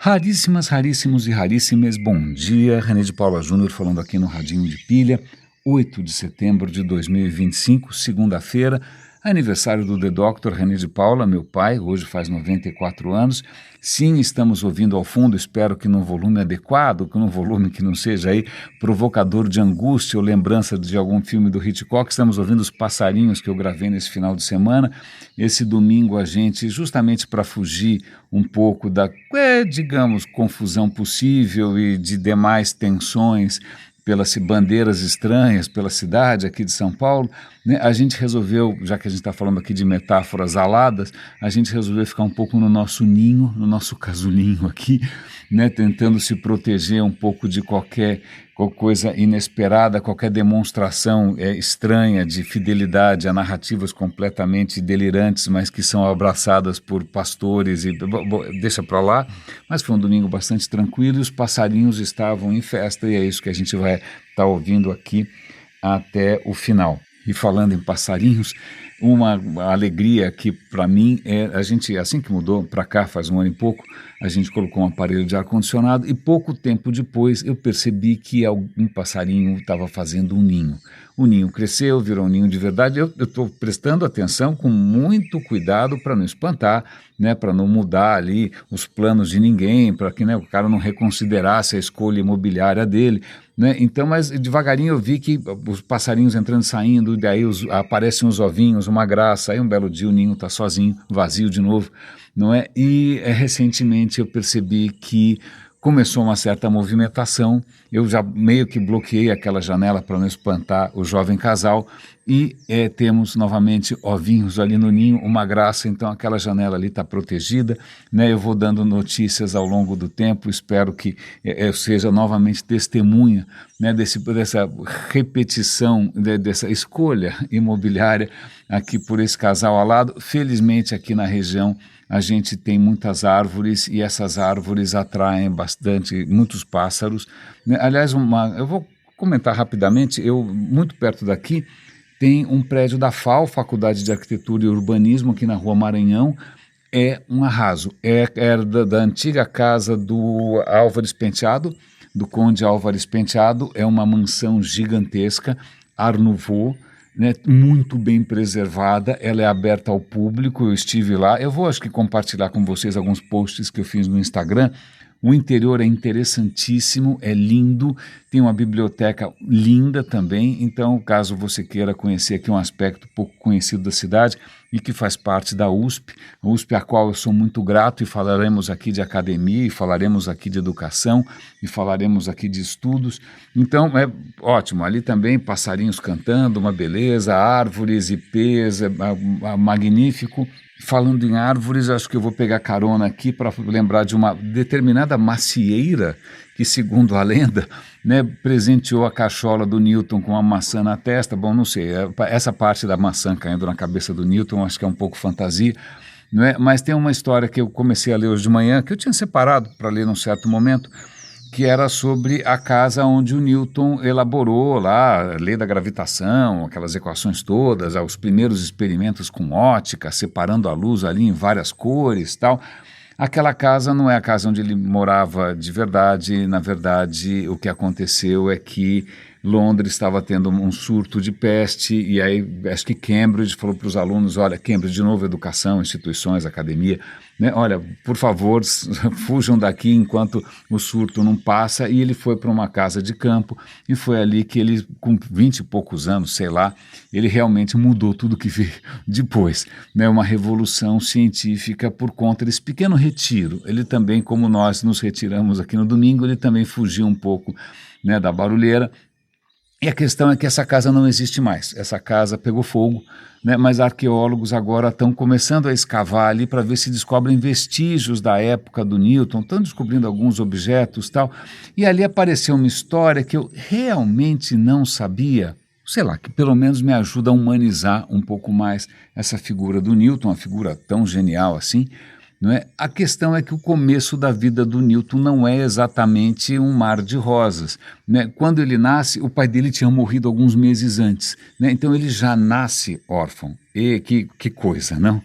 Raríssimas, raríssimos e raríssimas, bom dia, René de Paula Júnior falando aqui no Radinho de Pilha, 8 de setembro de 2025, segunda-feira, aniversário do The Dr. René de Paula, meu pai, hoje faz 94 anos. Sim, estamos ouvindo ao fundo, espero que num volume adequado, que num volume que não seja aí provocador de angústia ou lembrança de algum filme do Hitchcock. Estamos ouvindo os passarinhos que eu gravei nesse final de semana. Esse domingo a gente, justamente para fugir um pouco da, digamos, confusão possível e de demais tensões pelas bandeiras estranhas pela cidade aqui de São Paulo, né, a gente resolveu, já que a gente está falando aqui de metáforas aladas, a gente resolveu ficar um pouco no nosso ninho, no nosso casulinho aqui, né, tentando se proteger um pouco de qualquer coisa inesperada, qualquer demonstração estranha de fidelidade a narrativas completamente delirantes, mas que são abraçadas por pastores e deixa para lá. Mas foi um domingo bastante tranquilo e os passarinhos estavam em festa e é isso que a gente vai estar ouvindo aqui até o final. E falando em passarinhos, uma alegria que para mim a gente, assim que mudou para cá faz um ano e pouco, a gente colocou um aparelho de ar-condicionado e pouco tempo depois eu percebi que um passarinho estava fazendo um ninho. O ninho cresceu, virou um ninho de verdade. Eu estou prestando atenção com muito cuidado para não espantar, né, para não mudar ali os planos de ninguém, para que, né, o cara não reconsiderasse a escolha imobiliária dele. Né? Então, mas devagarinho eu vi que os passarinhos entrando e saindo, e daí aparecem os ovinhos, uma graça, aí um belo dia o ninho está sozinho, vazio de novo, não é? E recentemente eu percebi que começou uma certa movimentação, eu já meio que bloqueei aquela janela para não espantar o jovem casal e temos novamente ovinhos ali no ninho, uma graça, então aquela janela ali está protegida, né? Eu vou dando notícias ao longo do tempo, espero que eu seja novamente testemunha, né, dessa repetição, dessa escolha imobiliária aqui por esse casal ao lado. Felizmente aqui na região a gente tem muitas árvores e essas árvores atraem muitos pássaros. Né? Aliás, eu vou comentar rapidamente, muito perto daqui tem um prédio da FAU, Faculdade de Arquitetura e Urbanismo, aqui na Rua Maranhão, é um arraso. Era da antiga casa do Álvares Penteado, do Conde Álvares Penteado, é uma mansão gigantesca, Art Nouveau, né, muito bem preservada, ela é aberta ao público, eu estive lá, eu vou acho que compartilhar com vocês alguns posts que eu fiz no Instagram. O interior é interessantíssimo, é lindo, tem uma biblioteca linda também, então caso você queira conhecer aqui um aspecto pouco conhecido da cidade e que faz parte da USP, a USP a qual eu sou muito grato, e falaremos aqui de academia, e falaremos aqui de educação, e falaremos aqui de estudos, então é ótimo, ali também passarinhos cantando, uma beleza, árvores, ipês, magnífico. Falando em árvores, acho que eu vou pegar carona aqui para lembrar de uma determinada macieira que, segundo a lenda, né, presenteou a cachola do Newton com uma maçã na testa. Bom, não sei, essa parte da maçã caindo na cabeça do Newton acho que é um pouco fantasia, não é? Mas tem uma história que eu comecei a ler hoje de manhã, que eu tinha separado para ler num certo momento, que era sobre a casa onde o Newton elaborou lá a lei da gravitação, aquelas equações todas, os primeiros experimentos com ótica, separando a luz ali em várias cores e tal. Aquela casa não é a casa onde ele morava de verdade, na verdade o que aconteceu é que Londres estava tendo um surto de peste e aí acho que Cambridge falou para os alunos, olha, Cambridge de novo, educação, instituições, academia, né? Olha, por favor, fujam daqui enquanto o surto não passa, e ele foi para uma casa de campo e foi ali que ele, com 20 e poucos anos, sei lá, ele realmente mudou tudo que veio depois, né? Uma revolução científica por conta desse pequeno retiro. Ele também, como nós nos retiramos aqui no domingo, ele também fugiu um pouco, né, da barulheira. E a questão é que essa casa não existe mais, essa casa pegou fogo, né, mas arqueólogos agora estão começando a escavar ali para ver se descobrem vestígios da época do Newton, estão descobrindo alguns objetos e tal, e ali apareceu uma história que eu realmente não sabia, sei lá, que pelo menos me ajuda a humanizar um pouco mais essa figura do Newton, uma figura tão genial assim. Não é? A questão é que o começo da vida do Newton não é exatamente um mar de rosas. Né? Quando ele nasce, o pai dele tinha morrido alguns meses antes. Né? Então ele já nasce órfão. E que coisa, não?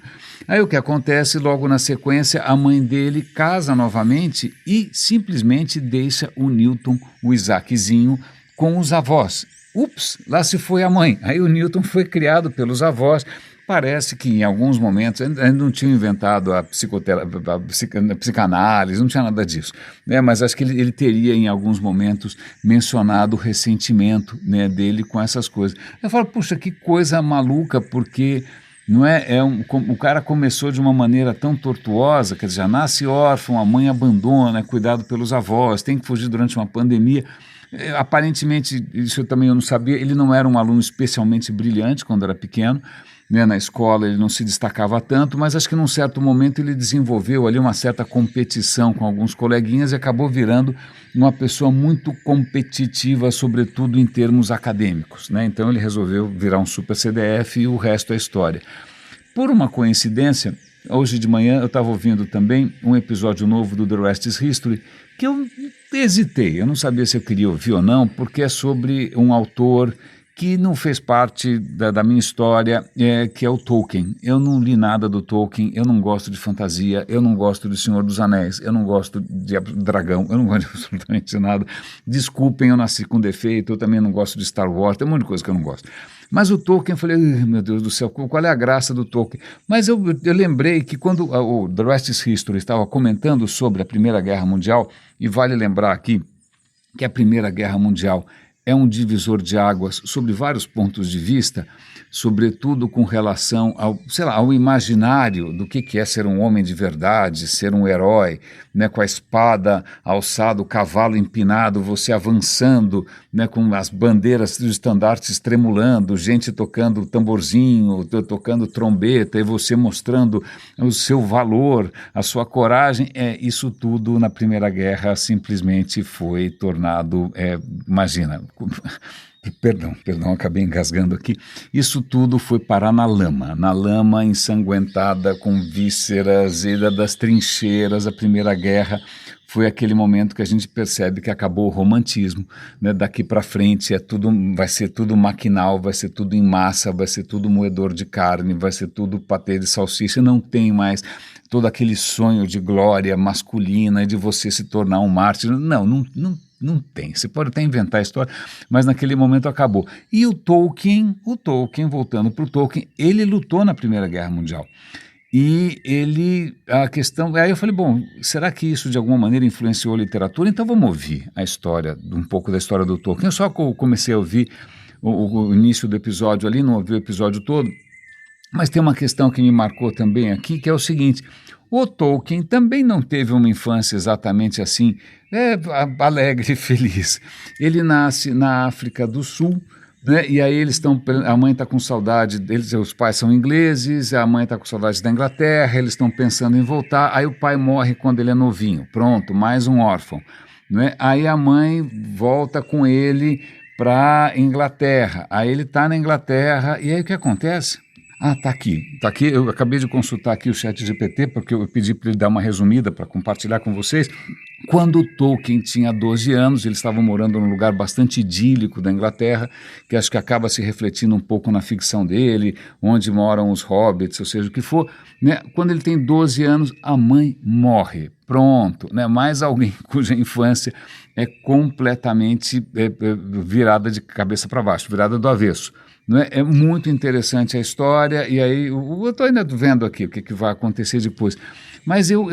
Aí o que acontece, logo na sequência, a mãe dele casa novamente e simplesmente deixa o Newton, o Isaaczinho, com os avós. Ups, lá se foi a mãe. Aí o Newton foi criado pelos avós. Parece que em alguns momentos ainda não tinham inventado a psicanálise, não tinha nada disso, né? Mas acho que ele teria em alguns momentos mencionado o ressentimento, né, dele com essas coisas. Eu falo, puxa, que coisa maluca, porque não é, o cara começou de uma maneira tão tortuosa, quer dizer, já nasce órfão, a mãe abandona, é cuidado pelos avós, tem que fugir durante uma pandemia. Aparentemente, isso eu não sabia, ele não era um aluno especialmente brilhante quando era pequeno, né, na escola ele não se destacava tanto, mas acho que num certo momento ele desenvolveu ali uma certa competição com alguns coleguinhas e acabou virando uma pessoa muito competitiva, sobretudo em termos acadêmicos, né? Então ele resolveu virar um super CDF e o resto é história. Por uma coincidência, hoje de manhã eu estava ouvindo também um episódio novo do The Rest is History, que eu hesitei, eu não sabia se eu queria ouvir ou não, porque é sobre um autor que não fez parte da minha história, que é o Tolkien. Eu não li nada do Tolkien, eu não gosto de fantasia, eu não gosto de Senhor dos Anéis, eu não gosto de dragão, eu não gosto de absolutamente nada. Desculpem, eu nasci com defeito, eu também não gosto de Star Wars, tem um monte de coisa que eu não gosto. Mas o Tolkien, eu falei, meu Deus do céu, qual é a graça do Tolkien? Mas eu lembrei que quando o The Rest is History estava comentando sobre a Primeira Guerra Mundial, e vale lembrar aqui que a Primeira Guerra Mundial é um divisor de águas sobre vários pontos de vista, sobretudo com relação ao, sei lá, ao imaginário do que é ser um homem de verdade, ser um herói, né, com a espada alçada, o cavalo empinado, você avançando, né, com as bandeiras dos estandartes tremulando, gente tocando tamborzinho, tocando trombeta, e você mostrando o seu valor, a sua coragem. Isso tudo na Primeira Guerra simplesmente foi tornado, imagina... Perdão, acabei engasgando aqui. Isso tudo foi parar na lama ensanguentada com vísceras e das trincheiras. A Primeira Guerra foi aquele momento que a gente percebe que acabou o romantismo, né? Daqui para frente vai ser tudo maquinal, vai ser tudo em massa, vai ser tudo moedor de carne, vai ser tudo patê de salsicha, não tem mais todo aquele sonho de glória masculina de você se tornar um mártir. Não tem. Você pode até inventar a história, mas naquele momento acabou. E o Tolkien, voltando para o Tolkien, ele lutou na Primeira Guerra Mundial. E aí eu falei, bom, será que isso de alguma maneira influenciou a literatura? Então vamos ouvir um pouco da história do Tolkien. Eu só comecei a ouvir o início do episódio ali, não ouvi o episódio todo, mas tem uma questão que me marcou também aqui, que é o seguinte: o Tolkien também não teve uma infância exatamente assim, alegre e feliz. Ele nasce na África do Sul, né, e aí a mãe está com saudade deles, os pais são ingleses, a mãe está com saudade da Inglaterra, eles estão pensando em voltar, aí o pai morre quando ele é novinho, pronto, mais um órfão, né? Aí a mãe volta com ele para Inglaterra, aí ele está na Inglaterra, e aí o que acontece? Tá aqui. Eu acabei de consultar aqui o ChatGPT, porque eu pedi para ele dar uma resumida para compartilhar com vocês. Quando o Tolkien tinha 12 anos, eles estavam morando num lugar bastante idílico da Inglaterra, que acho que acaba se refletindo um pouco na ficção dele, onde moram os hobbits, ou seja, o que for, né? Quando ele tem 12 anos, a mãe morre. Pronto, né? Mais alguém cuja infância é completamente virada de cabeça para baixo, virada do avesso. Não é? É muito interessante a história, e aí eu estou ainda vendo aqui o que vai acontecer depois. Mas eu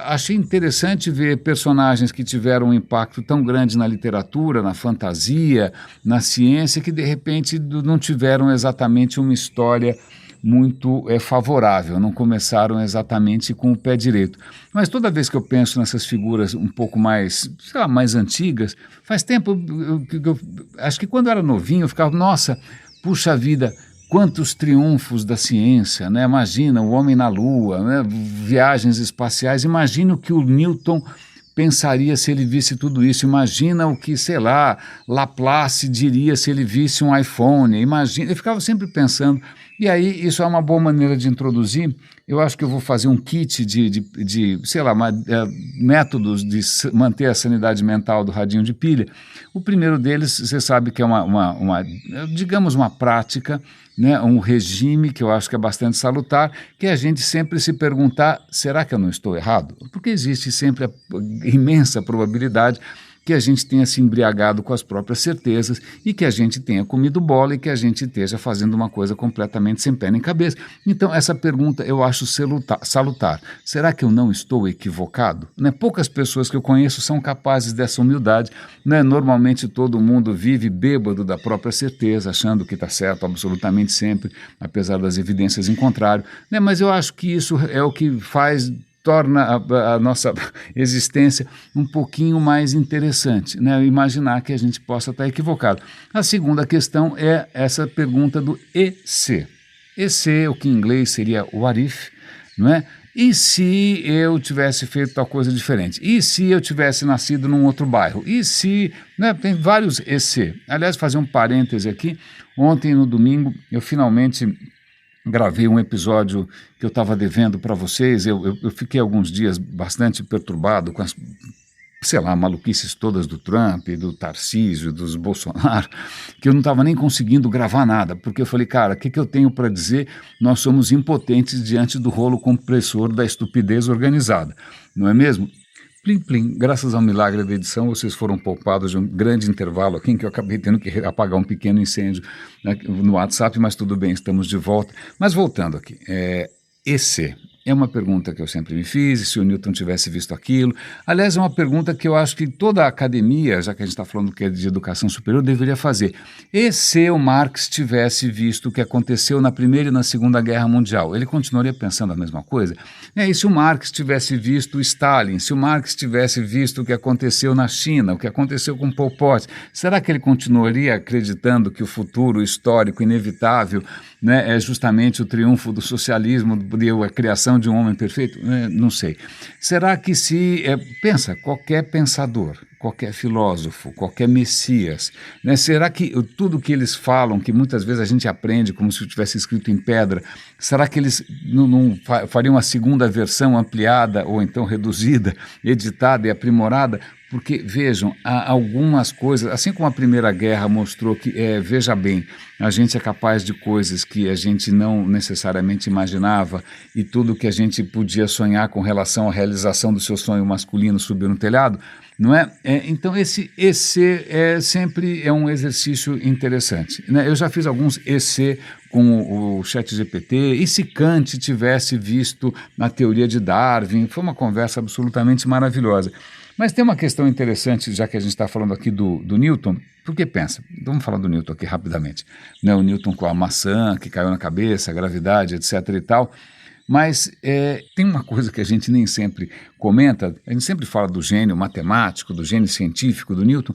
achei interessante ver personagens que tiveram um impacto tão grande na literatura, na fantasia, na ciência, que de repente não tiveram exatamente uma história muito favorável, não começaram exatamente com o pé direito. Mas toda vez que eu penso nessas figuras um pouco mais, sei lá, mais antigas, faz tempo, eu acho que quando eu era novinho eu ficava, nossa, puxa vida, quantos triunfos da ciência, né? Imagina o homem na Lua, né? Viagens espaciais, imagina o que o Newton pensaria se ele visse tudo isso, imagina o que, sei lá, Laplace diria se ele visse um iPhone, imagina, eu ficava sempre pensando. E aí, isso é uma boa maneira de introduzir. Eu acho que eu vou fazer um kit de sei lá, métodos de manter a sanidade mental do radinho de pilha. O primeiro deles, você sabe que é digamos, uma prática né, um regime que eu acho que é bastante salutar, que é a gente sempre se perguntar, será que eu não estou errado? Porque existe sempre a imensa probabilidade que a gente tenha se embriagado com as próprias certezas e que a gente tenha comido bola e que a gente esteja fazendo uma coisa completamente sem pé nem cabeça. Então, essa pergunta eu acho salutar. Será que eu não estou equivocado? Né? Poucas pessoas que eu conheço são capazes dessa humildade. Né? Normalmente todo mundo vive bêbado da própria certeza, achando que está certo absolutamente sempre, apesar das evidências em contrário. Né? Mas eu acho que isso é o que torna a nossa existência um pouquinho mais interessante, né? Imaginar que a gente possa estar equivocado. A segunda questão é essa pergunta do e se. E se, o que em inglês seria what if, não é? E se eu tivesse feito tal coisa diferente? E se eu tivesse nascido num outro bairro? E se... Né? Tem vários e se. Aliás, fazer um parêntese aqui, ontem no domingo eu finalmente gravei um episódio que eu estava devendo para vocês. Eu fiquei alguns dias bastante perturbado com as, sei lá, maluquices todas do Trump, do Tarcísio, dos Bolsonaro, que eu não estava nem conseguindo gravar nada, porque eu falei, cara, o que eu tenho para dizer? Nós somos impotentes diante do rolo compressor da estupidez organizada, não é mesmo? Plim, plim. Graças ao milagre da edição, vocês foram poupados de um grande intervalo aqui, em que eu acabei tendo que apagar um pequeno incêndio, né, no WhatsApp, mas tudo bem, estamos de volta. Mas voltando aqui, esse é uma pergunta que eu sempre me fiz, e se o Newton tivesse visto aquilo. Aliás, é uma pergunta que eu acho que toda a academia, já que a gente está falando que é de educação superior, deveria fazer. E se o Marx tivesse visto o que aconteceu na Primeira e na Segunda Guerra Mundial? Ele continuaria pensando a mesma coisa? E se o Marx tivesse visto o Stalin, se o Marx tivesse visto o que aconteceu na China, o que aconteceu com Pol Pot, será que ele continuaria acreditando que o futuro histórico inevitável, né, é justamente o triunfo do socialismo, a criação de um homem perfeito? Não sei. Será que pensa, qualquer pensador, qualquer filósofo, qualquer messias, né, será que tudo que eles falam, que muitas vezes a gente aprende como se tivesse escrito em pedra, será que eles não fariam uma segunda versão ampliada ou então reduzida, editada e aprimorada? Porque, vejam, há algumas coisas, assim como a Primeira Guerra mostrou que, veja bem, a gente é capaz de coisas que a gente não necessariamente imaginava e tudo que a gente podia sonhar com relação à realização do seu sonho masculino subir no telhado, não é? Então, esse sempre é um exercício interessante, né? Eu já fiz alguns EC com o ChatGPT, e se Kant tivesse visto na teoria de Darwin, foi uma conversa absolutamente maravilhosa. Mas tem uma questão interessante, já que a gente está falando aqui do Newton, porque pensa, vamos falar do Newton aqui rapidamente, né? O Newton com a maçã que caiu na cabeça, a gravidade, etc. e tal, mas tem uma coisa que a gente nem sempre comenta, a gente sempre fala do gênio matemático, do gênio científico do Newton,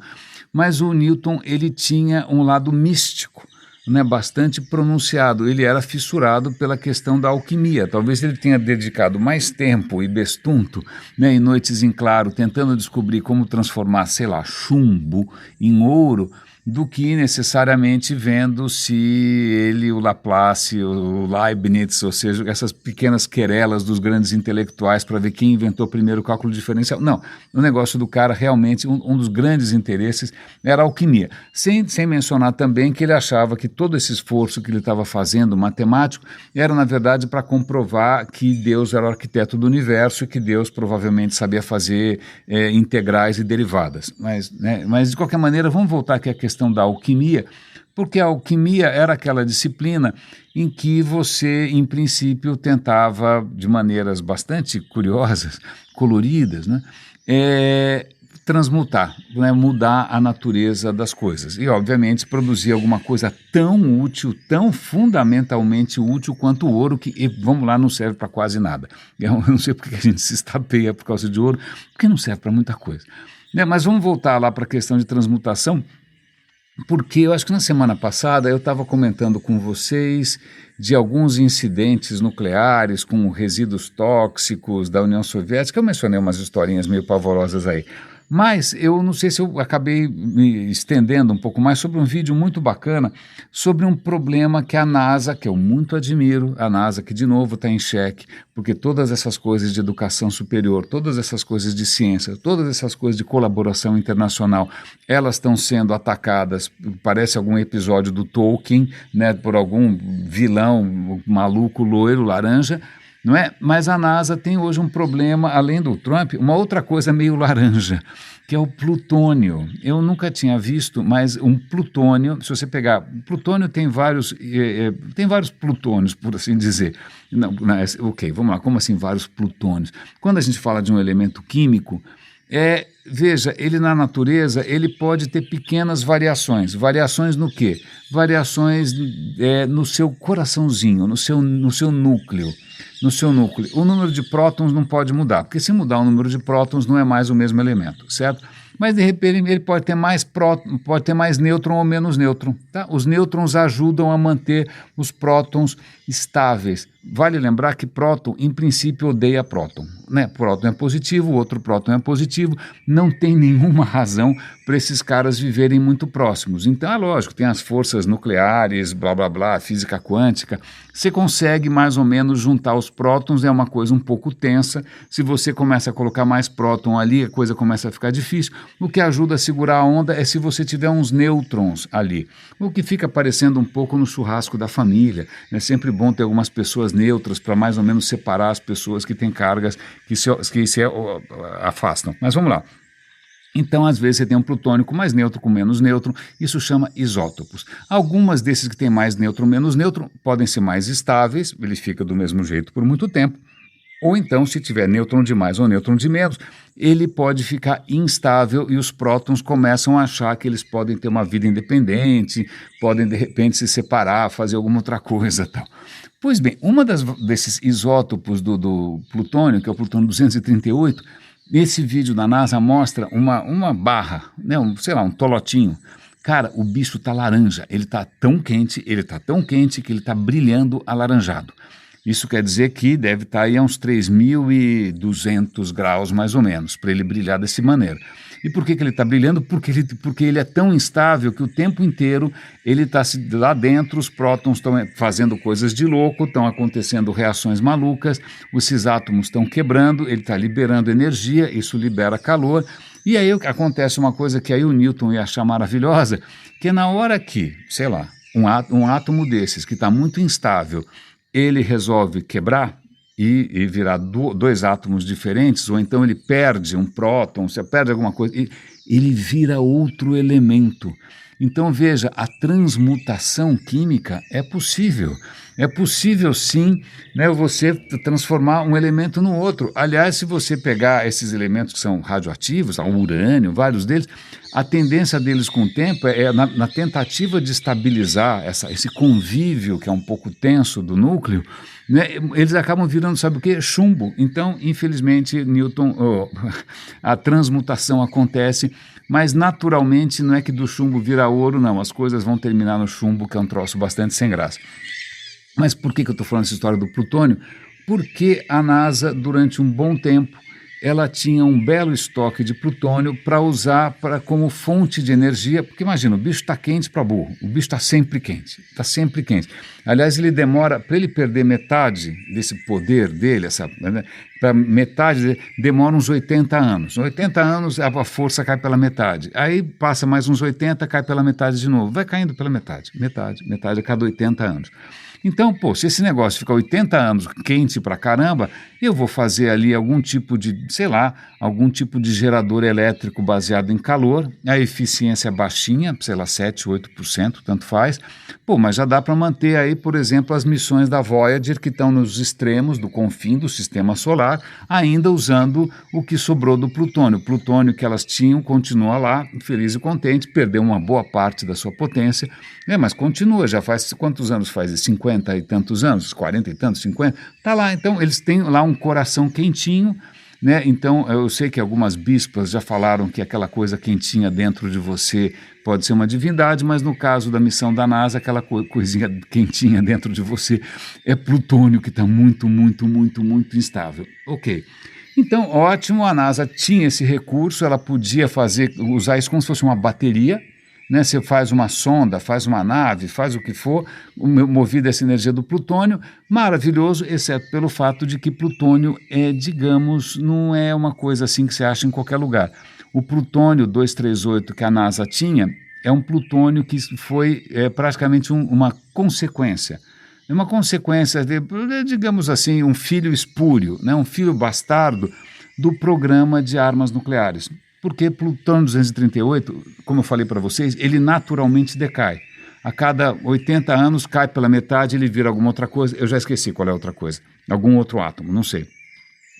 mas o Newton ele tinha um lado místico, né, bastante pronunciado. Ele era fissurado pela questão da alquimia. Talvez ele tenha dedicado mais tempo e bestunto, né, em noites em claro, tentando descobrir como transformar, sei lá, chumbo em ouro, do que necessariamente vendo se ele, o Laplace, o Leibniz, ou seja, essas pequenas querelas dos grandes intelectuais para ver quem inventou primeiro o cálculo diferencial. Não, o negócio do cara realmente, um dos grandes interesses era a alquimia. Sem mencionar também que ele achava que todo esse esforço que ele estava fazendo, matemático, era na verdade para comprovar que Deus era o arquiteto do universo e que Deus provavelmente sabia fazer integrais e derivadas. Mas de qualquer maneira, vamos voltar aqui à questão da alquimia, porque a alquimia era aquela disciplina em que você, em princípio, tentava, de maneiras bastante curiosas, coloridas, né, transmutar, né, mudar a natureza das coisas e, obviamente, produzir alguma coisa tão útil, tão fundamentalmente útil quanto o ouro, que, vamos lá, não serve para quase nada. Eu não sei porque a gente se estapeia por causa de ouro, porque não serve para muita coisa. Né, mas vamos voltar lá para a questão de transmutação, porque eu acho que na semana passada eu estava comentando com vocês de alguns incidentes nucleares com resíduos tóxicos da União Soviética. Eu mencionei umas historinhas meio pavorosas aí. Mas eu não sei se eu acabei me estendendo um pouco mais sobre um vídeo muito bacana sobre um problema que a NASA, que eu muito admiro, a NASA que de novo está em xeque, porque todas essas coisas de educação superior, todas essas coisas de ciência, todas essas coisas de colaboração internacional, elas estão sendo atacadas, parece algum episódio do Tolkien, né, por algum vilão maluco, loiro, laranja, não é? Mas a NASA tem hoje um problema, além do Trump, uma outra coisa meio laranja, que é o plutônio. Eu nunca tinha visto, mas um plutônio, se você pegar, plutônio tem vários plutônios, por assim dizer. Não, ok, vamos lá, como assim vários plutônios? Quando a gente fala de um elemento químico, veja, ele na natureza, ele pode ter pequenas variações. Variações no quê? Variações no seu coraçãozinho, no seu núcleo. No seu núcleo. O número de prótons não pode mudar, porque se mudar o número de prótons não é mais o mesmo elemento, certo? Mas de repente ele pode ter mais pode ter mais nêutron ou menos nêutron. Tá? Os nêutrons ajudam a manter os prótons estáveis. Vale lembrar que próton, em princípio, odeia próton. Né? Próton é positivo, o outro próton é positivo. Não tem nenhuma razão para esses caras viverem muito próximos. Então, é lógico, tem as forças nucleares, blá, blá, blá, física quântica. Você consegue mais ou menos juntar os prótons, é uma coisa um pouco tensa. Se você começa a colocar mais próton ali, a coisa começa a ficar difícil. O que ajuda a segurar a onda é se você tiver uns nêutrons ali. O que fica parecendo um pouco no churrasco da família. É sempre bom ter algumas pessoas neutras para mais ou menos separar as pessoas que têm cargas que se afastam. Mas vamos lá. Então, às vezes, você tem um plutônio com mais nêutron, com menos nêutron, isso chama isótopos. Algumas desses que têm mais nêutron, menos nêutron, podem ser mais estáveis, ele fica do mesmo jeito por muito tempo, ou então, se tiver nêutron de mais ou nêutron de menos, ele pode ficar instável e os prótons começam a achar que eles podem ter uma vida independente, podem, de repente, se separar, fazer alguma outra coisa, tal. Pois bem, desses isótopos do plutônio, que é o plutônio 238, esse vídeo da NASA mostra uma barra, né, um tolotinho. Cara, o bicho está laranja, ele está tão quente que ele está brilhando alaranjado. Isso quer dizer que deve estar aí a uns 3.200 graus, mais ou menos, para ele brilhar dessa maneira. E por que ele está brilhando? Porque ele é tão instável que o tempo inteiro ele está lá dentro, os prótons estão fazendo coisas de louco, estão acontecendo reações malucas, esses átomos estão quebrando, ele está liberando energia, isso libera calor, e aí acontece uma coisa que aí o Newton ia achar maravilhosa, que é na hora que, sei lá, um átomo desses que está muito instável, ele resolve quebrar e virar dois átomos diferentes, ou então ele perde um próton, você perde alguma coisa, ele vira outro elemento. Então veja, a transmutação química é possível. É possível sim, né, você transformar um elemento no outro. Aliás, se você pegar esses elementos que são radioativos, o urânio, vários deles, a tendência deles com o tempo na tentativa de estabilizar esse convívio que é um pouco tenso do núcleo, né, eles acabam virando, sabe o quê? Chumbo. Então, infelizmente, a transmutação acontece, mas naturalmente não é que do chumbo vira ouro, não. As coisas vão terminar no chumbo, que é um troço bastante sem graça. Mas por que eu estou falando essa história do plutônio? Porque a NASA, durante um bom tempo, ela tinha um belo estoque de plutônio para usar como fonte de energia, porque imagina, o bicho está quente para burro, o bicho está sempre quente. Aliás, ele demora, para ele perder metade desse poder dele, para metade, demora uns 80 anos. 80 anos, a força cai pela metade. Aí passa mais uns 80, cai pela metade de novo. Vai caindo pela metade a cada 80 anos. Então, se esse negócio ficar 80 anos quente pra caramba, eu vou fazer ali algum tipo de gerador elétrico baseado em calor, a eficiência é baixinha, 7, 8%, tanto faz. Mas já dá para manter aí, por exemplo, as missões da Voyager que estão nos extremos do confim do sistema solar, ainda usando o que sobrou do plutônio. O plutônio que elas tinham continua lá, feliz e contente, perdeu uma boa parte da sua potência, mas continua, já faz quantos anos faz? 50 e tantos anos, 40 e tantos, 50, tá lá. Então eles têm lá um coração quentinho, né? Então eu sei que algumas bispas já falaram que aquela coisa quentinha dentro de você pode ser uma divindade, mas no caso da missão da NASA, aquela coisinha quentinha dentro de você é plutônio que está muito, muito, muito, muito instável. Ok. Então, ótimo, a NASA tinha esse recurso, ela podia usar isso como se fosse uma bateria, né? Você faz uma sonda, faz uma nave, faz o que for, movida essa energia do plutônio, maravilhoso, exceto pelo fato de que plutônio digamos, não é uma coisa assim que você acha em qualquer lugar. O plutônio 238 que a NASA tinha é um plutônio que foi praticamente uma consequência. É uma consequência, digamos assim, um filho espúrio, né? Um filho bastardo do programa de armas nucleares. Porque plutônio 238, como eu falei para vocês, ele naturalmente decai. A cada 80 anos cai pela metade, ele vira alguma outra coisa, eu já esqueci qual é a outra coisa, algum outro átomo, não sei,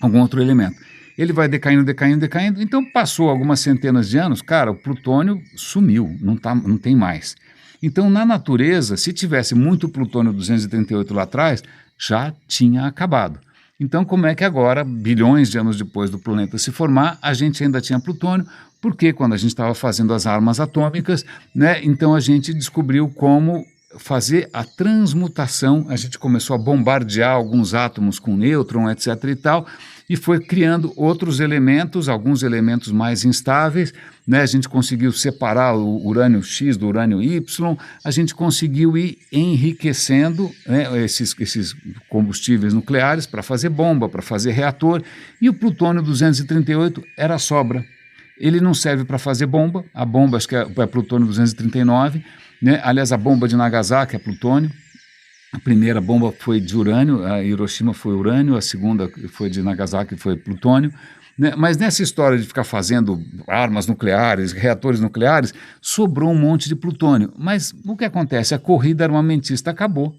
algum outro elemento. Ele vai decaindo, decaindo, decaindo, então passou algumas centenas de anos, cara, o plutônio sumiu, não tem mais. Então, na natureza, se tivesse muito plutônio 238 lá atrás, já tinha acabado. Então, como é que agora, bilhões de anos depois do planeta se formar, a gente ainda tinha plutônio? Porque quando a gente estava fazendo as armas atômicas, né, então a gente descobriu como fazer a transmutação, a gente começou a bombardear alguns átomos com nêutron, etc. e tal, e foi criando outros elementos, alguns elementos mais instáveis, né? A gente conseguiu separar o urânio X do urânio Y, a gente conseguiu ir enriquecendo, né, esses combustíveis nucleares para fazer bomba, para fazer reator, e o plutônio 238 era sobra. Ele não serve para fazer bomba, a bomba acho que é plutônio 239, né? Aliás, a bomba de Nagasaki é plutônio. A primeira bomba foi de urânio, a Hiroshima foi urânio, a segunda foi de Nagasaki, foi plutônio. Né? Mas nessa história de ficar fazendo armas nucleares, reatores nucleares, sobrou um monte de plutônio. Mas o que acontece? A corrida armamentista acabou.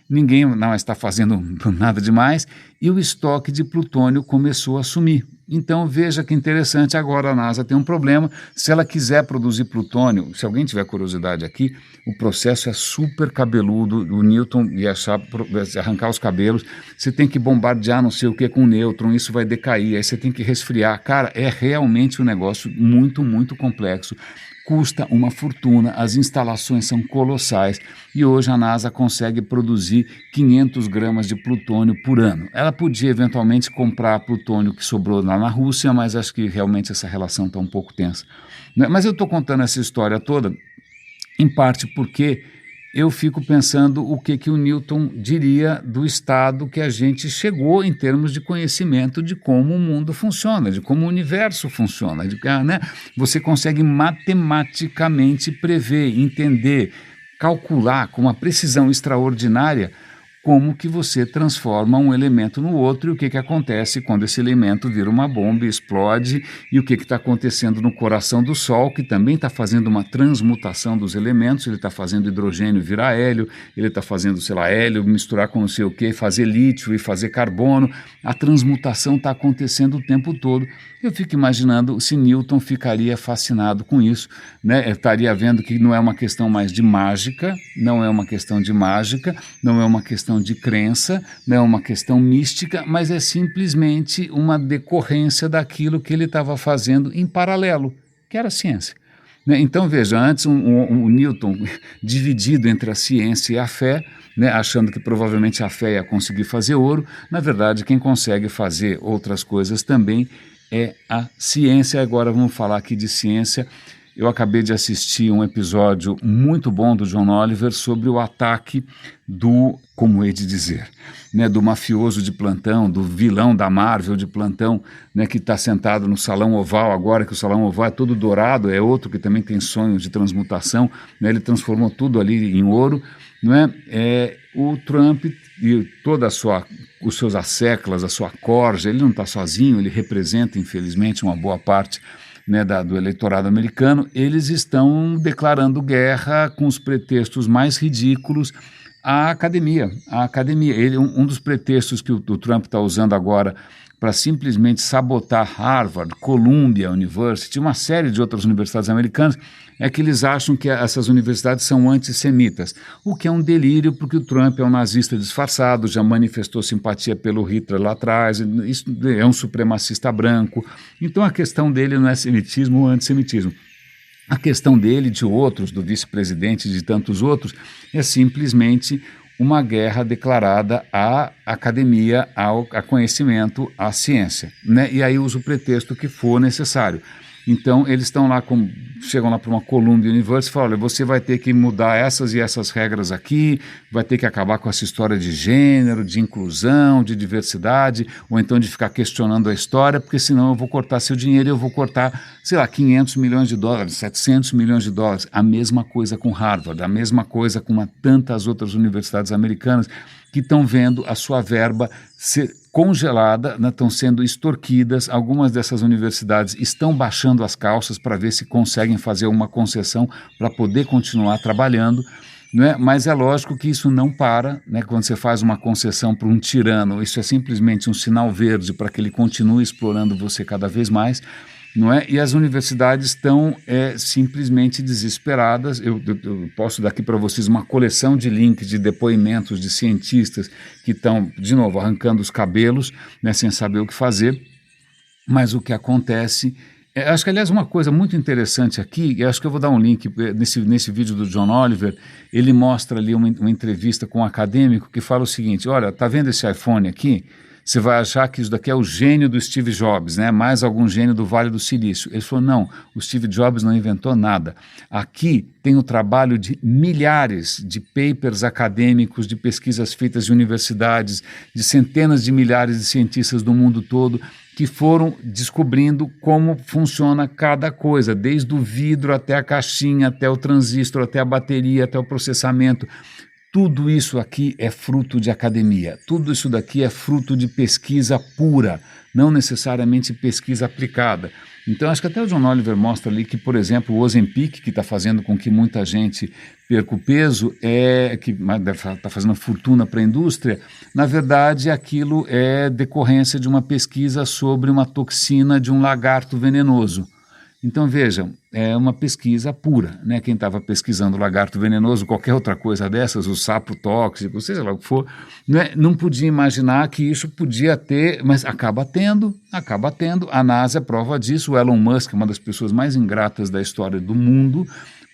Ninguém mais está fazendo nada demais e o estoque de plutônio começou a sumir. Então veja que interessante, agora a NASA tem um problema, se ela quiser produzir plutônio, se alguém tiver curiosidade aqui, o processo é super cabeludo, o Newton ia arrancar os cabelos, você tem que bombardear não sei o que com nêutron, isso vai decair, aí você tem que resfriar, cara, é realmente um negócio muito, muito complexo. Custa uma fortuna, as instalações são colossais e hoje a NASA consegue produzir 500 gramas de plutônio por ano. Ela podia eventualmente comprar plutônio que sobrou lá na Rússia, mas acho que realmente essa relação está um pouco tensa. Mas eu estou contando essa história toda, em parte porque eu fico pensando o que o Newton diria do estado que a gente chegou em termos de conhecimento de como o mundo funciona, de como o universo funciona. Né? Você consegue matematicamente prever, entender, calcular com uma precisão extraordinária como que você transforma um elemento no outro e o que acontece quando esse elemento vira uma bomba e explode e o que está acontecendo no coração do Sol, que também está fazendo uma transmutação dos elementos, ele está fazendo hidrogênio virar hélio, ele está fazendo, sei lá, hélio misturar com não sei o que, fazer lítio e fazer carbono, a transmutação está acontecendo o tempo todo. Eu fico imaginando se Newton ficaria fascinado com isso, né? Eu estaria vendo que não é uma questão mais de mágica, não é uma questão de mágica, não é uma questão de crença, não é uma questão mística, mas é simplesmente uma decorrência daquilo que ele estava fazendo em paralelo, que era a ciência. Então, veja, antes um Newton dividido entre a ciência e a fé, né, achando que provavelmente a fé ia conseguir fazer ouro, na verdade quem consegue fazer outras coisas também é a ciência. Agora vamos falar aqui de ciência. Eu acabei de assistir um episódio muito bom do John Oliver sobre o ataque do, como hei de dizer, né, do mafioso de plantão, do vilão da Marvel de plantão, né, que está sentado no Salão Oval agora, que o Salão Oval é todo dourado, é outro que também tem sonhos de transmutação, né, ele transformou tudo ali em ouro, não é? O Trump e toda os seus asseclas, a sua corja, ele não está sozinho, ele representa, infelizmente, uma boa parte, né, do eleitorado americano. Eles estão declarando guerra com os pretextos mais ridículos à academia. Um dos pretextos que o Trump está usando agora para simplesmente sabotar Harvard, Columbia University, uma série de outras universidades americanas, é que eles acham que essas universidades são antissemitas, o que é um delírio, porque o Trump é um nazista disfarçado, já manifestou simpatia pelo Hitler lá atrás, isso é um supremacista branco. Então a questão dele não é semitismo ou antissemitismo. A questão dele, de outros, do vice-presidente e de tantos outros, é simplesmente uma guerra declarada à academia, a conhecimento, à ciência, né? E aí usa o pretexto que for necessário. Então, eles estão lá, chegam lá para uma Columbia University e falam, olha, você vai ter que mudar essas e essas regras aqui, vai ter que acabar com essa história de gênero, de inclusão, de diversidade, ou então de ficar questionando a história, porque senão eu vou cortar seu dinheiro e eu vou cortar, sei lá, 500 milhões de dólares, 700 milhões de dólares. A mesma coisa com Harvard, a mesma coisa com tantas outras universidades americanas que estão vendo a sua verba ser congelada, né, estão sendo extorquidas. Algumas dessas universidades estão baixando as calças para ver se conseguem fazer uma concessão para poder continuar trabalhando, né? Mas é lógico que isso não para, né? Quando você faz uma concessão para um tirano, isso é simplesmente um sinal verde para que ele continue explorando você cada vez mais. Não é? E as universidades estão simplesmente desesperadas. Eu posso dar aqui para vocês uma coleção de links de depoimentos de cientistas que estão, de novo, arrancando os cabelos, né, sem saber o que fazer. Mas o que acontece... acho que, aliás, uma coisa muito interessante aqui, e acho que eu vou dar um link nesse vídeo do John Oliver, ele mostra ali uma entrevista com um acadêmico que fala o seguinte, olha, tá vendo esse iPhone aqui? Você vai achar que isso daqui é o gênio do Steve Jobs, né? Mais algum gênio do Vale do Silício. Ele falou, não, o Steve Jobs não inventou nada. Aqui tem o trabalho de milhares de papers acadêmicos, de pesquisas feitas de universidades, de centenas de milhares de cientistas do mundo todo, que foram descobrindo como funciona cada coisa, desde o vidro até a caixinha, até o transistor, até a bateria, até o processamento. Tudo isso aqui é fruto de academia, tudo isso daqui é fruto de pesquisa pura, não necessariamente pesquisa aplicada. Então, acho que até o John Oliver mostra ali que, por exemplo, o Ozempic, que está fazendo com que muita gente perca o peso, que está fazendo fortuna para a indústria, na verdade, aquilo é decorrência de uma pesquisa sobre uma toxina de um lagarto venenoso. Então, vejam, é uma pesquisa pura, né? Quem estava pesquisando lagarto venenoso, qualquer outra coisa dessas, o sapo tóxico, seja lá o que for, né? Não podia imaginar que isso podia ter, mas acaba tendo. A NASA é prova disso, o Elon Musk é uma das pessoas mais ingratas da história do mundo,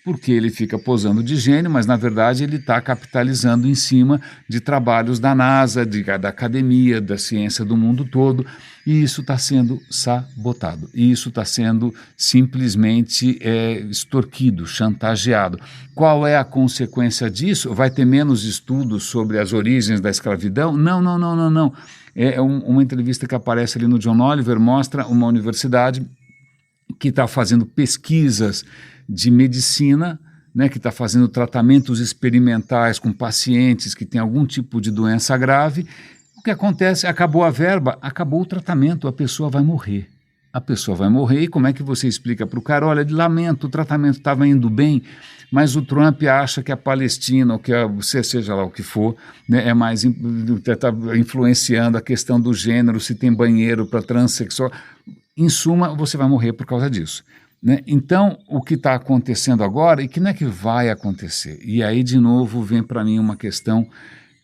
porque ele fica posando de gênio, mas na verdade ele está capitalizando em cima de trabalhos da NASA, da academia, da ciência do mundo todo, e isso está sendo sabotado, e isso está sendo simplesmente extorquido, chantageado. Qual é a consequência disso? Vai ter menos estudos sobre as origens da escravidão? Não. Uma entrevista que aparece ali no John Oliver mostra uma universidade que está fazendo pesquisas de medicina, né, que está fazendo tratamentos experimentais com pacientes que têm algum tipo de doença grave. O que acontece? Acabou a verba, acabou o tratamento, a pessoa vai morrer. E como é que você explica para o cara, olha, lamento, o tratamento estava indo bem, mas o Trump acha que a Palestina, ou que seja lá o que for, né, está influenciando a questão do gênero, se tem banheiro para transexual. Em suma, você vai morrer por causa disso. Né? Então, o que está acontecendo agora, e que não é que vai acontecer, e aí de novo vem para mim uma questão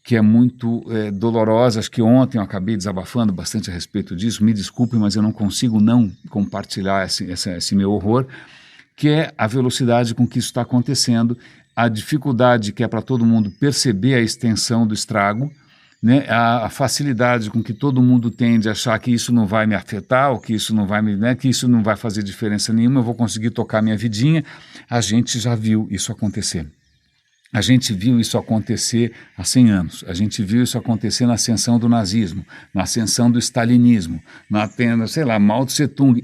que é muito dolorosa. Acho que ontem eu acabei desabafando bastante a respeito disso, me desculpem, mas eu não consigo não compartilhar esse meu horror, que é a velocidade com que isso está acontecendo, a dificuldade que é para todo mundo perceber a extensão do estrago, né, a facilidade com que todo mundo tende a achar que isso não vai me afetar, ou que isso não vai que isso não vai fazer diferença nenhuma, eu vou conseguir tocar minha vidinha. A gente já viu isso acontecer. A gente viu isso acontecer há 100 anos, a gente viu isso acontecer na ascensão do nazismo, na ascensão do stalinismo, Mao Tse Tung,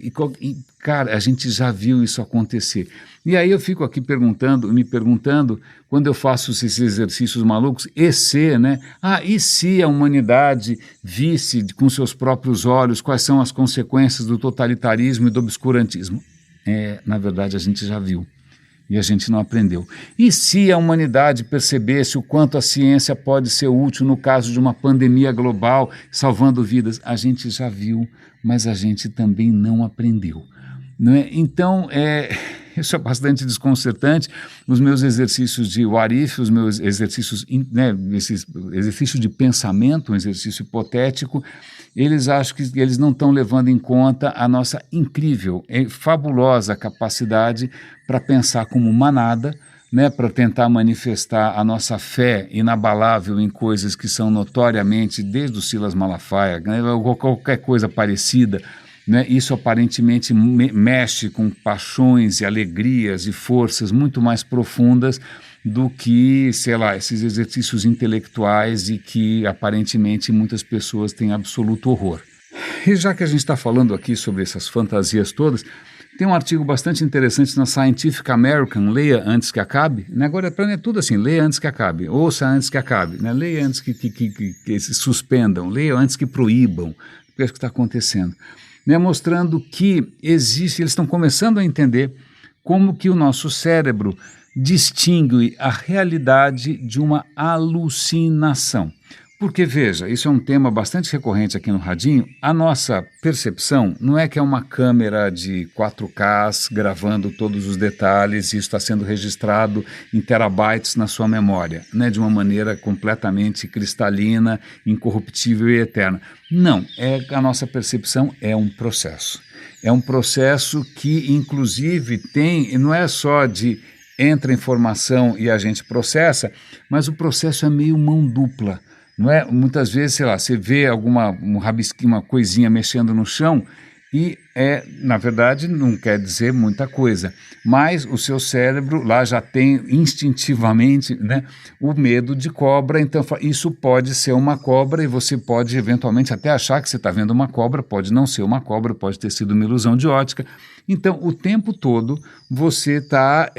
cara, a gente já viu isso acontecer. E aí eu fico aqui me perguntando, quando eu faço esses exercícios malucos, né? E se a humanidade visse com seus próprios olhos quais são as consequências do totalitarismo e do obscurantismo? Na verdade, a gente já viu. E a gente não aprendeu. E se a humanidade percebesse o quanto a ciência pode ser útil no caso de uma pandemia global, salvando vidas? A gente já viu, mas a gente também não aprendeu. Não é? Então, isso é bastante desconcertante. Os meus exercícios de what if, os meus exercícios, esses exercícios de pensamento, um exercício hipotético, eles acham que eles não estão levando em conta a nossa incrível, fabulosa capacidade para pensar como manada, né, para tentar manifestar a nossa fé inabalável em coisas que são notoriamente, desde o Silas Malafaia, né, ou qualquer coisa parecida, né, isso aparentemente mexe com paixões e alegrias e forças muito mais profundas do que, sei lá, esses exercícios intelectuais e que aparentemente muitas pessoas têm absoluto horror. E já que a gente está falando aqui sobre essas fantasias todas, tem um artigo bastante interessante na Scientific American, leia antes que acabe, né? Agora para mim é tudo assim, leia antes que acabe, ouça antes que acabe, né? Leia antes que se suspendam, leia antes que proíbam, porque é o que está acontecendo, né? Mostrando que existe, eles estão começando a entender como que o nosso cérebro distingue a realidade de uma alucinação. Porque, veja, isso é um tema bastante recorrente aqui no Radinho, a nossa percepção não é que é uma câmera de 4K gravando todos os detalhes e isso está sendo registrado em terabytes na sua memória, né, de uma maneira completamente cristalina, incorruptível e eterna. Não, a nossa percepção é um processo. É um processo que, inclusive, não é só de entra informação e a gente processa, mas o processo é meio mão dupla. Não é? Muitas vezes, sei lá, você vê um rabisquinho, uma coisinha mexendo no chão e, na verdade, não quer dizer muita coisa, mas o seu cérebro lá já tem instintivamente, né, o medo de cobra, então isso pode ser uma cobra e você pode eventualmente até achar que você está vendo uma cobra, pode não ser uma cobra, pode ter sido uma ilusão de ótica. Então, o tempo todo você está,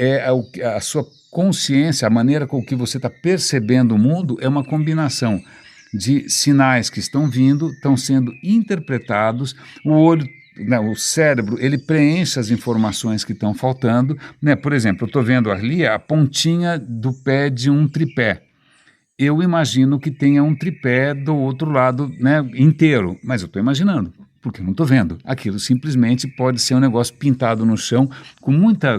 a sua consciência, a maneira com que você está percebendo o mundo é uma combinação de sinais que estão vindo, estão sendo interpretados, o olho, né, o cérebro, ele preenche as informações que estão faltando, né? Por exemplo, eu estou vendo ali a pontinha do pé de um tripé. Eu imagino que tenha um tripé do outro lado, né, inteiro, mas eu estou imaginando, porque eu não estou vendo. Aquilo simplesmente pode ser um negócio pintado no chão com muita...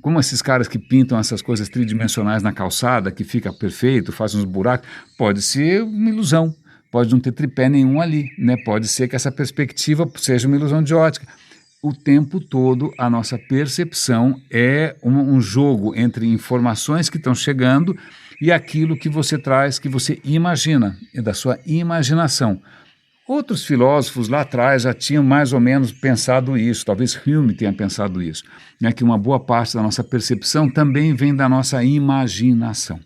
Como esses caras que pintam essas coisas tridimensionais na calçada, que fica perfeito, faz uns buracos, pode ser uma ilusão, pode não ter tripé nenhum ali, né? Pode ser que essa perspectiva seja uma ilusão de ótica. O tempo todo a nossa percepção é um jogo entre informações que estão chegando e aquilo que você traz, que você imagina, é da sua imaginação. Outros filósofos lá atrás já tinham mais ou menos pensado isso, talvez Hume tenha pensado isso, né, que uma boa parte da nossa percepção também vem da nossa imaginação,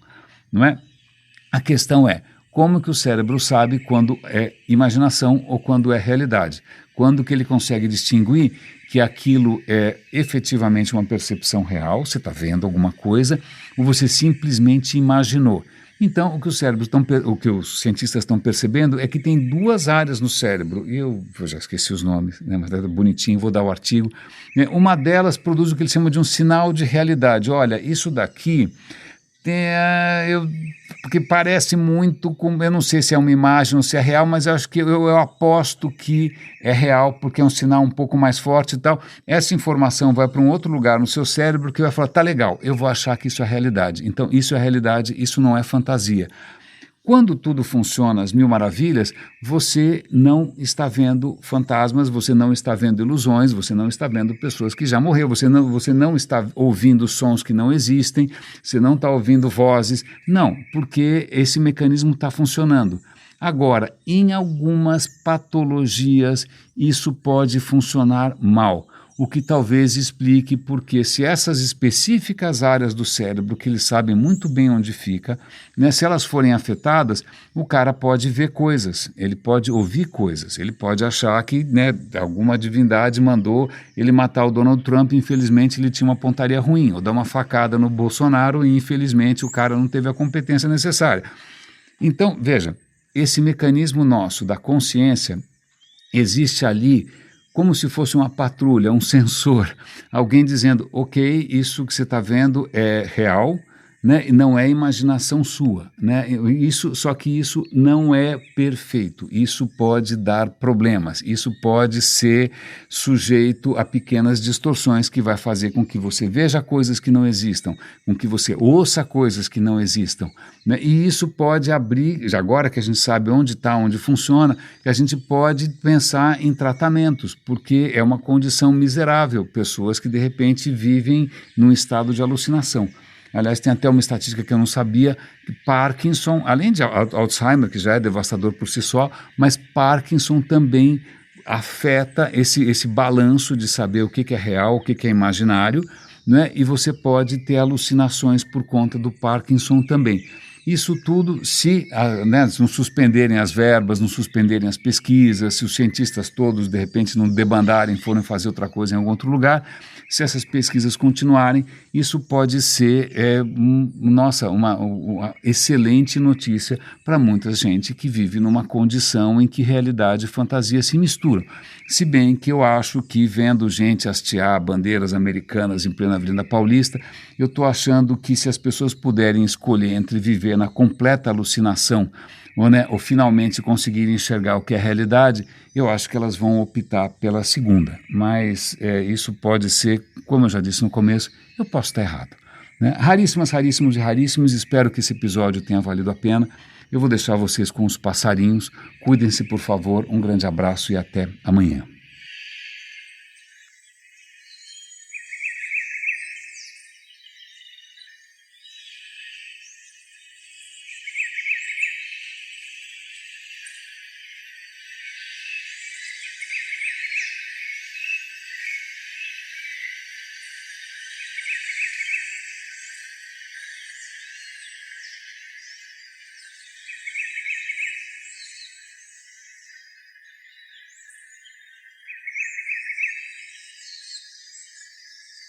não é? A questão é, como que o cérebro sabe quando é imaginação ou quando é realidade? Quando que ele consegue distinguir que aquilo é efetivamente uma percepção real, você está vendo alguma coisa, ou você simplesmente imaginou? Então, o que os cientistas estão percebendo é que tem duas áreas no cérebro, e eu já esqueci os nomes, né, mas é bonitinho, vou dar o artigo. Uma delas produz o que eles chamam de um sinal de realidade. Olha, isso daqui, porque parece muito com, eu não sei se é uma imagem ou se é real, mas eu acho que eu aposto que é real, porque é um sinal um pouco mais forte e tal. Essa informação vai para um outro lugar no seu cérebro que vai falar, tá legal, eu vou achar que isso é realidade. Então, isso é realidade, isso não é fantasia. Quando tudo funciona às mil maravilhas, você não está vendo fantasmas, você não está vendo ilusões, você não está vendo pessoas que já morreram, você não está ouvindo sons que não existem, você não está ouvindo vozes. Não, porque esse mecanismo está funcionando. Agora, em algumas patologias, isso pode funcionar mal. O que talvez explique porque se essas específicas áreas do cérebro, que eles sabem muito bem onde fica, né, se elas forem afetadas, o cara pode ver coisas, ele pode ouvir coisas, ele pode achar que, né, alguma divindade mandou ele matar o Donald Trump, infelizmente ele tinha uma pontaria ruim, ou dar uma facada no Bolsonaro e infelizmente o cara não teve a competência necessária. Então, veja, esse mecanismo nosso da consciência existe ali como se fosse uma patrulha, um sensor, alguém dizendo, ok, isso que você está vendo é real, né, e não é imaginação sua, né, só que isso não é perfeito, isso pode dar problemas, isso pode ser sujeito a pequenas distorções que vai fazer com que você veja coisas que não existam, com que você ouça coisas que não existam, né, e isso pode abrir, já agora que a gente sabe onde está, onde funciona, que a gente pode pensar em tratamentos, porque é uma condição miserável, pessoas que de repente vivem num estado de alucinação. Aliás, tem até uma estatística que eu não sabia, que Parkinson, além de Alzheimer, que já é devastador por si só, mas Parkinson também afeta esse balanço de saber o que é real, o que é imaginário, né? E você pode ter alucinações por conta do Parkinson também. Isso tudo, se não suspenderem as verbas, não suspenderem as pesquisas, se os cientistas todos, de repente, não debandarem, forem fazer outra coisa em algum outro lugar, se essas pesquisas continuarem, isso pode ser, uma excelente notícia para muita gente que vive numa condição em que realidade e fantasia se misturam. Se bem que eu acho que, vendo gente hastear bandeiras americanas em plena Avenida Paulista, eu estou achando que, se as pessoas puderem escolher entre viver na completa alucinação ou finalmente conseguirem enxergar o que é realidade, eu acho que elas vão optar pela segunda. Mas isso pode ser, como eu já disse no começo, eu posso estar errado, né? Raríssimos e raríssimos, espero que esse episódio tenha valido a pena. Eu vou deixar vocês com os passarinhos. Cuidem-se, por favor. Um grande abraço e até amanhã.